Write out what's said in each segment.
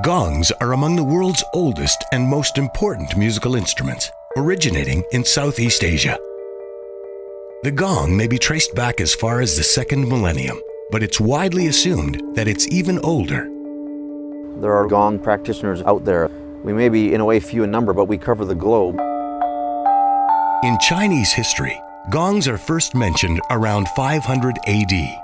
Gongs are among the world's oldest and most important musical instruments, originating in Southeast Asia. The gong may be traced back as far as the second millennium, but it's widely assumed that it's even older. There are gong practitioners out there. We may be, in a way, few in number, but we cover the globe. In Chinese history, gongs are first mentioned around 500 AD.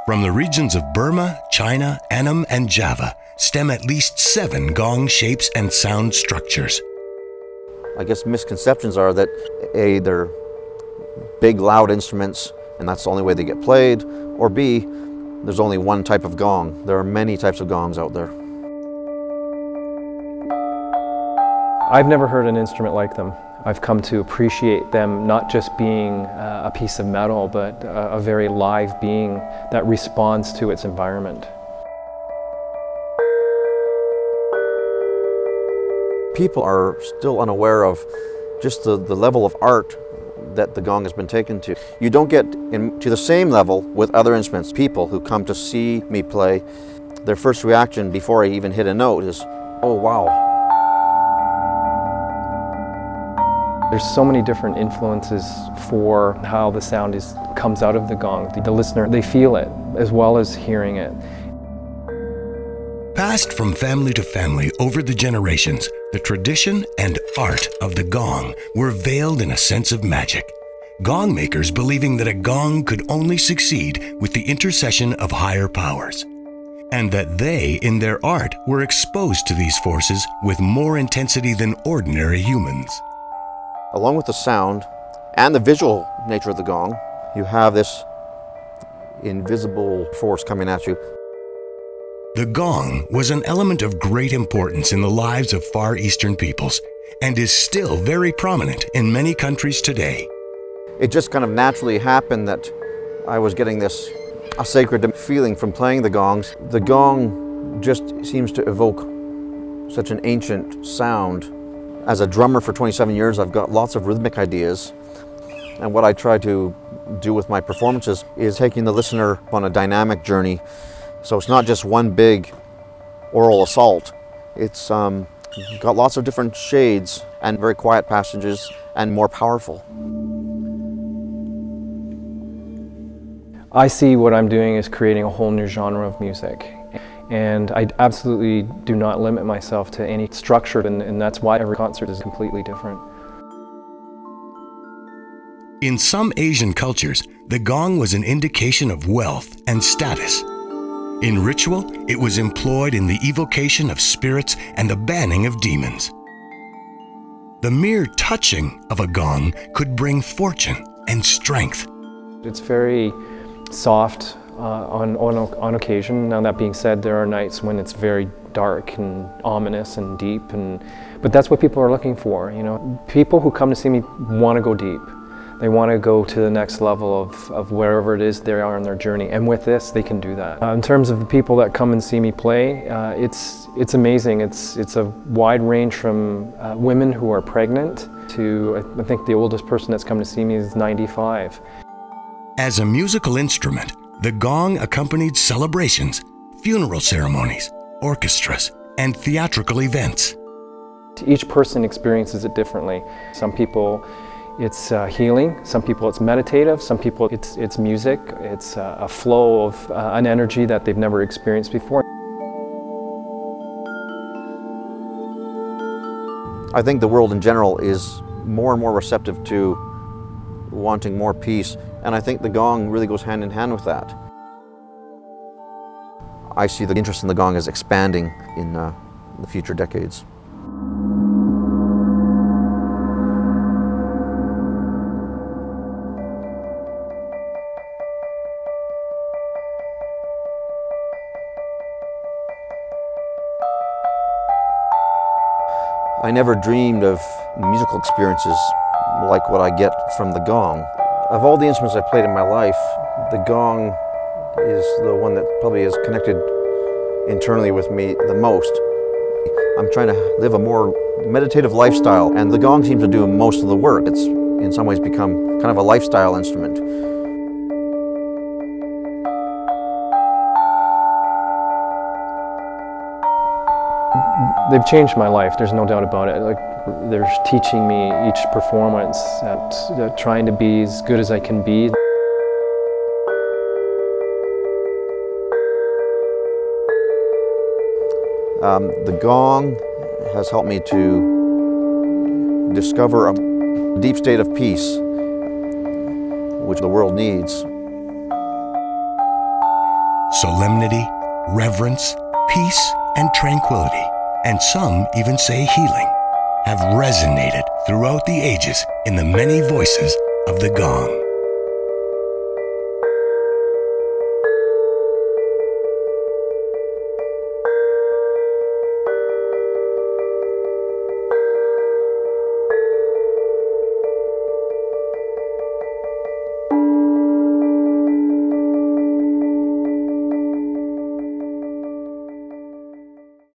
From the regions of Burma, China, Annam, and Java stem at least 7 gong shapes and sound structures. I guess misconceptions are that A, they're big, loud instruments, and that's the only way they get played, or B, there's only one type of gong. There are many types of gongs out there. I've never heard an instrument like them. I've come to appreciate them not just being a piece of metal, but a very live being that responds to its environment. People are still unaware of just the level of art that the gong has been taken to. You don't get to the same level with other instruments. People who come to see me play, their first reaction before I even hit a note is, oh wow. There's so many different influences for how the sound comes out of the gong. The listener, they feel it as well as hearing it. Passed from family to family over the generations, the tradition and art of the gong were veiled in a sense of magic. Gong makers believing that a gong could only succeed with the intercession of higher powers, and that they, in their art, were exposed to these forces with more intensity than ordinary humans. Along with the sound and the visual nature of the gong, you have this invisible force coming at you. The gong was an element of great importance in the lives of Far Eastern peoples and is still very prominent in many countries today. It just kind of naturally happened that I was getting a sacred feeling from playing the gongs. The gong just seems to evoke such an ancient sound. As a drummer for 27 years, I've got lots of rhythmic ideas. And what I try to do with my performances is taking the listener on a dynamic journey. So it's not just one big oral assault. It's got lots of different shades and very quiet passages and more powerful. I see what I'm doing is creating a whole new genre of music. And I absolutely do not limit myself to any structure, and that's why every concert is completely different. In some Asian cultures, the gong was an indication of wealth and status. In ritual, it was employed in the evocation of spirits and the banning of demons. The mere touching of a gong could bring fortune and strength. It's very soft on occasion. Now that being said, there are nights when it's very dark and ominous and deep, but that's what people are looking for. You know, people who come to see me want to go deep. They want to go to the next level of wherever it is they are on their journey, and with this, they can do that. In terms of the people that come and see me play, it's amazing. It's a wide range from women who are pregnant to, I think the oldest person that's come to see me is 95. As a musical instrument, the gong accompanied celebrations, funeral ceremonies, orchestras, and theatrical events. Each person experiences it differently. Some people it's healing, some people it's meditative, some people it's music, it's a flow of an energy that they've never experienced before. I think the world in general is more and more receptive to wanting more peace, and I think the gong really goes hand in hand with that. I see the interest in the gong as expanding in the future decades. I never dreamed of musical experiences like what I get from the gong. Of all the instruments I've played in my life, the gong is the one that probably has connected internally with me the most. I'm trying to live a more meditative lifestyle, and the gong seems to do most of the work. It's in some ways become kind of a lifestyle instrument. they've changed my life. There's no doubt about it. Like, they're teaching me each performance that trying to be as good as I can be. The gong has helped me to discover a deep state of peace, which the world needs. Solemnity, reverence, peace, and tranquility, and some even say healing, have resonated throughout the ages in the many voices of the gong.